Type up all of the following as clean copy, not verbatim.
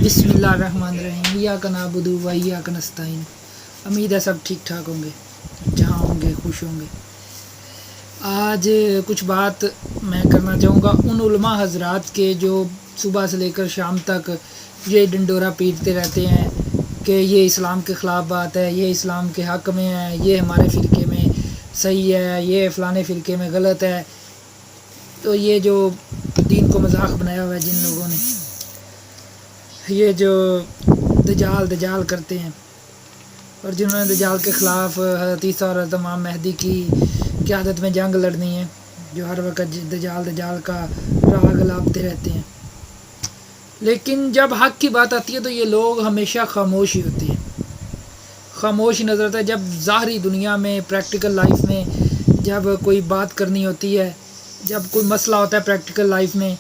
بسم اللہ الرحمن الرحیم ایاک نعبد و ایاک نستعین۔ امید ہے سب ٹھیک ٹھاک ہوں گے، جہاں ہوں گے خوش ہوں گے۔ آج کچھ بات میں کرنا چاہوں گا ان علماء حضرات کے جو صبح سے لے کر شام تک یہ ڈنڈورا پیٹتے رہتے ہیں کہ یہ اسلام کے خلاف بات ہے، یہ اسلام کے حق میں ہے، یہ ہمارے فرقے میں صحیح ہے، یہ فلانے فرقے میں غلط ہے۔ تو یہ جو دین کو مذاق بنایا ہوا ہے جن لوگوں نے، یہ جو دجال کرتے ہیں، اور جنہوں نے دجال کے خلاف حضرت عیسیٰ اور حضرت امام مہدی کی قیادت میں جنگ لڑنی ہے، جو ہر وقت دجال کا راگ الاپتے رہتے ہیں، لیکن جب حق کی بات آتی ہے تو یہ لوگ ہمیشہ خاموش ہی ہوتے ہیں، خاموش ہی نظر آتا ہے۔ جب ظاہری دنیا میں پریکٹیکل لائف میں جب کوئی بات کرنی ہوتی ہے، جب کوئی مسئلہ ہوتا ہے پریکٹیکل لائف میں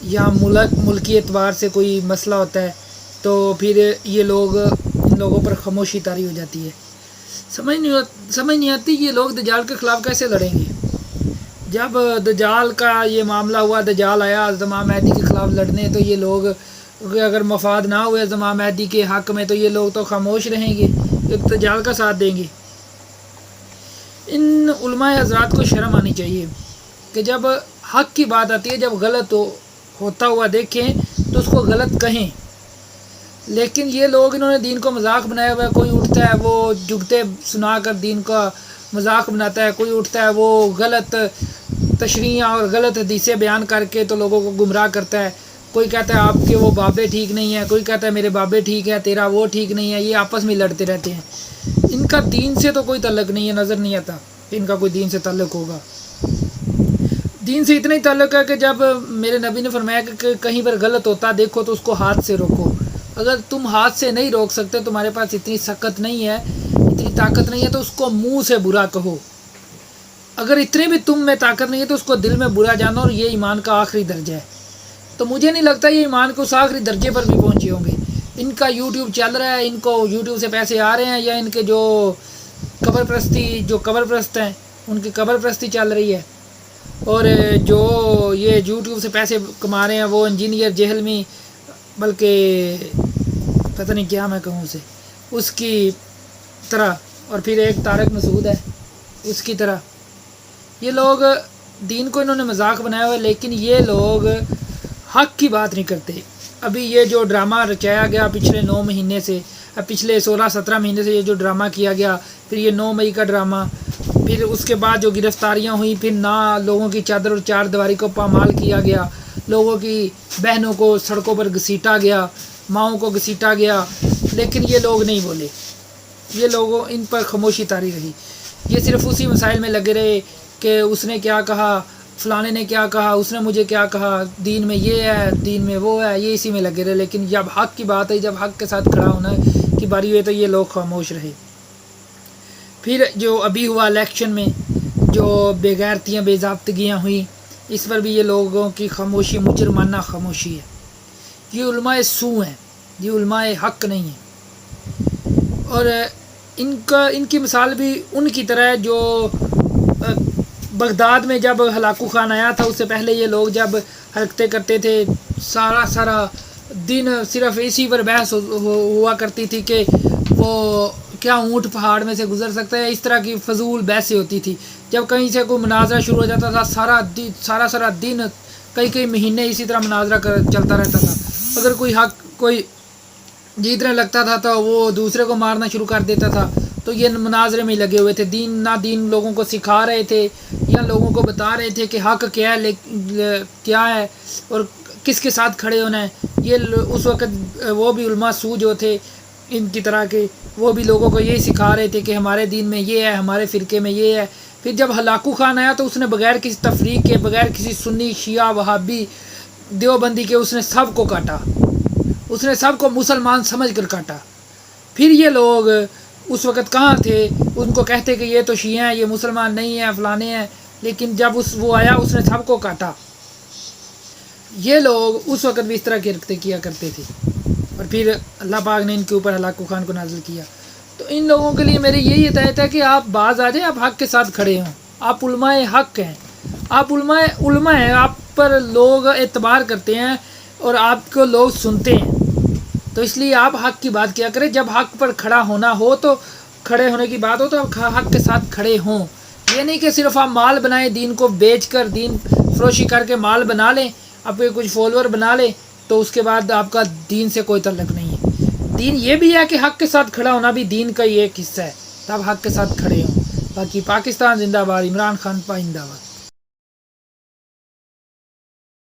یا ملکی اعتبار سے کوئی مسئلہ ہوتا ہے، تو پھر یہ لوگ ان لوگوں پر خاموشی طاری ہو جاتی ہے۔ سمجھ نہیں آتی یہ لوگ دجال کے خلاف کیسے لڑیں گے۔ جب دجال کا یہ معاملہ ہوا، دجال آیا امام مہدی کے خلاف لڑنے، تو یہ لوگ اگر مفاد نہ ہوئے امام مہدی کے حق میں تو یہ لوگ تو خاموش رہیں گے، یہ دجال کا ساتھ دیں گے۔ ان علماء حضرات کو شرم آنی چاہیے کہ جب حق کی بات آتی ہے، جب غلط ہوتا ہوا دیکھیں تو اس کو غلط کہیں، لیکن یہ لوگ انہوں نے دین کو مذاق بنایا ہوا ہے۔ کوئی اٹھتا ہے وہ جگتے سنا کر دین کا مذاق بناتا ہے، کوئی اٹھتا ہے وہ غلط تشریح اور غلط حدیثیں بیان کر کے تو لوگوں کو گمراہ کرتا ہے۔ کوئی کہتا ہے آپ کے وہ بابے ٹھیک نہیں ہیں، کوئی کہتا ہے میرے بابے ٹھیک ہے، تیرا وہ ٹھیک نہیں ہے، یہ آپس میں لڑتے رہتے ہیں۔ ان کا دین سے تو کوئی تعلق نہیں ہے، نظر نہیں آتا کہ ان کا کوئی دین سے تعلق ہوگا۔ دین سے اتنا ہی تعلق ہے کہ جب میرے نبی نے فرمایا کہ کہیں پر غلط ہوتا دیکھو تو اس کو ہاتھ سے روکو۔ اگر تم ہاتھ سے نہیں روک سکتے، تمہارے پاس اتنی سخت نہیں ہے، اتنی طاقت نہیں ہے، تو اس کو منہ سے برا کہو۔ اگر اتنے بھی تم میں طاقت نہیں ہے تو اس کو دل میں برا جانو، اور یہ ایمان کا آخری درجہ ہے۔ تو مجھے نہیں لگتا یہ ایمان کو اس آخری درجے پر بھی پہنچے ہوں گے۔ ان کا یوٹیوب چل رہا ہے، ان کو یوٹیوب سے پیسے آ رہے ہیں، یا ان کے جو قبر پرست ہیں ان کی قبر پرستی چل رہی ہے، اور جو یہ یوٹیوب سے پیسے کما رہے ہیں وہ انجینئر جہلمی، بلکہ پتہ نہیں کیا میں کہوں اسے، اس کی طرح، اور پھر ایک طارق مسعود ہے اس کی طرح، یہ لوگ دین کو انہوں نے مذاق بنایا ہوا ہے، لیکن یہ لوگ حق کی بات نہیں کرتے۔ ابھی یہ جو ڈرامہ رچایا گیا پچھلے 9 مہینے سے، پچھلے 16-17 مہینے سے یہ جو ڈرامہ کیا گیا، پھر یہ 9 مئی کا ڈرامہ، پھر اس کے بعد جو گرفتاریاں ہوئیں، پھر نہ لوگوں کی چادر اور چار دیواری کو پامال کیا گیا، لوگوں کی بہنوں کو سڑکوں پر گھسیٹا گیا، ماؤں کو گھسیٹا گیا، لیکن یہ لوگ نہیں بولے، یہ لوگوں ان پر خاموشی طاری رہی۔ یہ صرف اسی مسائل میں لگے رہے کہ اس نے کیا کہا، فلانے نے کیا کہا، اس نے مجھے کیا کہا، دین میں یہ ہے، دین میں وہ ہے، یہ اسی میں لگے رہے، لیکن جب حق کی بات ہے، جب حق کے ساتھ کھڑا ہونا کی باری ہوئی تو یہ لوگ خاموش رہے۔ پھر جو ابھی ہوا الیکشن میں جو بے غیرتیاں بے ضابطگیاں ہوئیں، اس پر بھی یہ لوگوں کی خاموشی مجرمانہ خاموشی ہے۔ یہ علماء سو ہیں، یہ علماء حق نہیں ہیں، اور ان کی مثال بھی ان کی طرح ہے جو بغداد میں جب ہلاکو خان آیا تھا، اس سے پہلے یہ لوگ جب حرکتیں کرتے تھے، سارا دن صرف اسی پر بحث ہوا کرتی تھی کہ وہ کیا اونٹ پہاڑ میں سے گزر سکتا ہے، اس طرح کی فضول بحثیں ہوتی تھی۔ جب کہیں سے کوئی مناظرہ شروع ہو جاتا تھا، سارا دن کئی مہینے اسی طرح مناظرہ چلتا رہتا تھا۔ اگر کوئی جیتنے لگتا تھا تو وہ دوسرے کو مارنا شروع کر دیتا تھا، تو یہ مناظرے میں ہی لگے ہوئے تھے، دین لوگوں کو سکھا رہے تھے یا لوگوں کو بتا رہے تھے کہ حق کیا ہے اور کس کے ساتھ کھڑے ہونا ہے۔ یہ اس وقت وہ بھی علماء سو جو تھے ان کی طرح کے، وہ بھی لوگوں کو یہی سکھا رہے تھے کہ ہمارے دین میں یہ ہے، ہمارے فرقے میں یہ ہے۔ پھر جب ہلاکو خان آیا تو اس نے بغیر کسی تفریق کے، بغیر کسی سنی شیعہ وہابی دیوبندی کے، اس نے سب کو کاٹا، اس نے سب کو مسلمان سمجھ کر کاٹا۔ پھر یہ لوگ اس وقت کہاں تھے، ان کو کہتے کہ یہ تو شیعہ ہیں، یہ مسلمان نہیں ہیں، فلانے ہیں، لیکن جب وہ آیا اس نے سب کو کاٹا۔ یہ لوگ اس وقت بھی اس طرح کی حرکتیں کیا کرتے تھے، اور پھر اللہ پاک نے ان کے اوپر ہلاکو خان کو نازل کیا۔ تو ان لوگوں کے لیے میری یہی ہدایت ہے کہ آپ باز آ جائیں، آپ حق کے ساتھ کھڑے ہوں، آپ علماء حق ہیں، آپ علماء ہیں، آپ پر لوگ اعتبار کرتے ہیں اور آپ کو لوگ سنتے ہیں۔ تو اس لیے آپ حق کی بات کیا کریں. جب حق پر کھڑا ہونا ہو تو کھڑے ہونے کی بات ہو تو آپ حق کے ساتھ کھڑے ہوں. یہ نہیں کہ صرف آپ مال بنائیں, دین کو بیچ کر دین فروشی کر کے مال بنا لیں, اپنے کچھ فالوور بنا لیں, تو اس کے بعد آپ کا دین سے کوئی تعلق نہیں ہے. دین یہ بھی ہے کہ حق کے ساتھ کھڑا ہونا بھی دین کا ہی ایک حصہ ہے, تب حق کے ساتھ کھڑے ہوں. باقی پاکستان زندہ باد, عمران خان پائندہ باد.